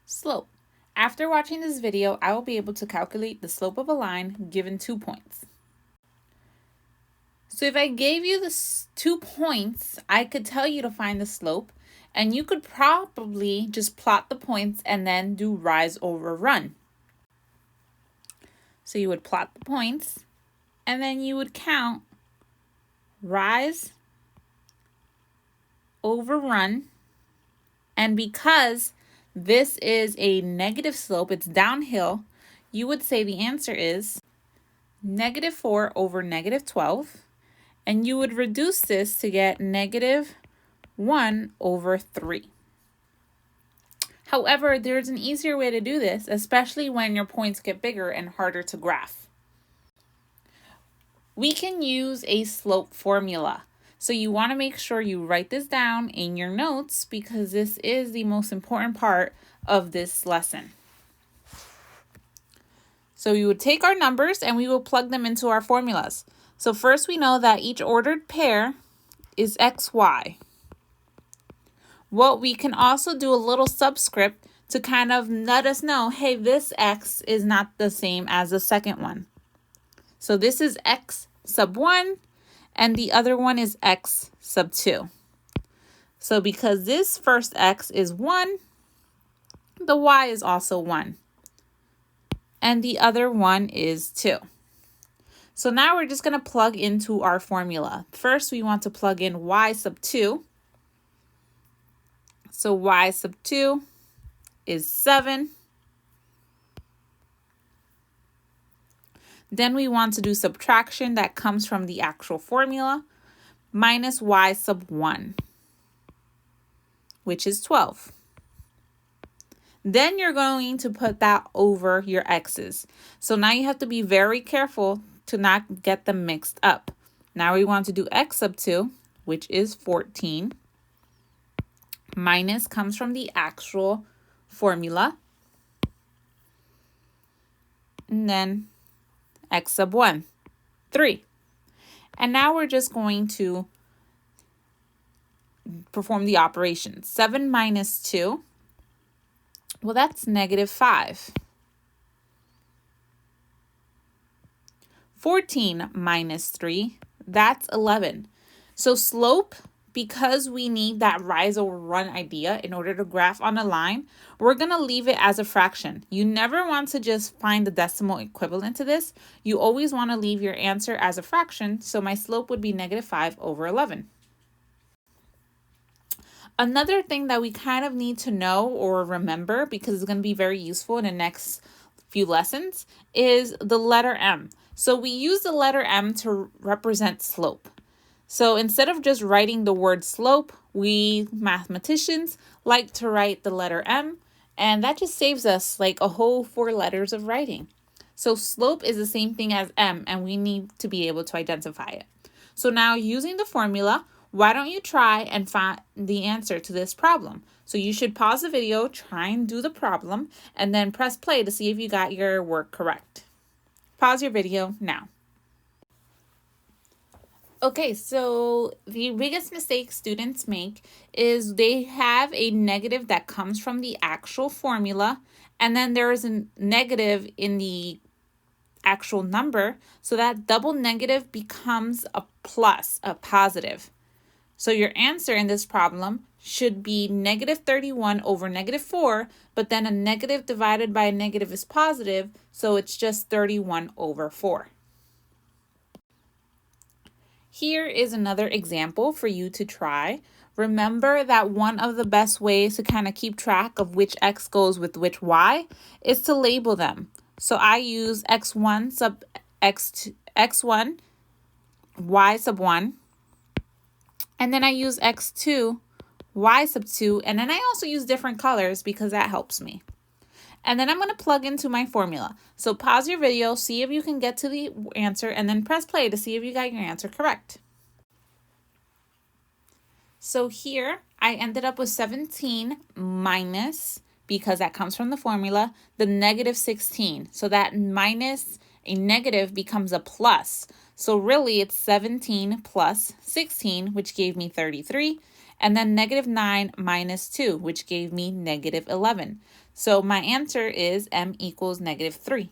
Slope. After watching this video, I will be able to calculate the slope of a line given 2 points. So if I gave you the 2 points, I could tell you to find the slope, and you could probably just plot the points and then do rise over run. So you would plot the points, and then you would count rise over run, and because this is a negative slope, it's downhill, you would say the answer is -4 over -12, and you would reduce this to get -1 over 3. However, there's an easier way to do this, especially when your points get bigger and harder to graph. We can use a slope formula. So you want to make sure you write this down in your notes because this is the most important part of this lesson. So we would take our numbers and we will plug them into our formulas. So first we know that each ordered pair is xy. Well, we can also do a little subscript to kind of let us know, hey, this x is not the same as the second one. So this is x sub 1, and the other one is x sub 2. So because this first x is 1, the y is also 1. And the other one is 2. So now we're just going to plug into our formula. First, we want to plug in y sub 2. So y sub 2 is 7. Then we want to do subtraction that comes from the actual formula, minus y sub 1, which is 12. Then you're going to put that over your x's. So now you have to be very careful to not get them mixed up. Now we want to do x sub 2, which is 14. Minus comes from the actual formula. And then x sub 1, 3. And now we're just going to perform the operation. 7 minus 2, well, that's -5. 14 minus 3, that's 11. So slope, because we need that rise over run idea in order to graph on a line, we're going to leave it as a fraction. You never want to just find the decimal equivalent to this. You always want to leave your answer as a fraction, so my slope would be -5 over 11. Another thing that we kind of need to know or remember, because it's going to be very useful in the next few lessons, is the letter M. So we use the letter M to represent slope. So instead of just writing the word slope, we mathematicians like to write the letter M, and that just saves us like a whole 4 letters of writing. So slope is the same thing as M, and we need to be able to identify it. So now using the formula, why don't you try and find the answer to this problem? So you should pause the video, try and do the problem, and then press play to see if you got your work correct. Pause your video now. Okay, so the biggest mistake students make is they have a negative that comes from the actual formula, and then there is a negative in the actual number, so that double negative becomes a plus, a positive. So your answer in this problem should be -31 over -4, but then a negative divided by a negative is positive, so it's just 31 over 4. Here is another example for you to try. Remember that one of the best ways to kind of keep track of which x goes with which y is to label them. So I use x1 sub x2, x1, y sub 1, and then I use x2, y sub 2, and then I also use different colors because that helps me. And then I'm going to plug into my formula. So pause your video, see if you can get to the answer, and then press play to see if you got your answer correct. So here I ended up with 17 minus, because that comes from the formula, the -16. So that minus a negative becomes a plus. So really it's 17 plus 16, which gave me 33. and then negative 9 minus 2, which gave me negative 11. So my answer is m equals negative 3.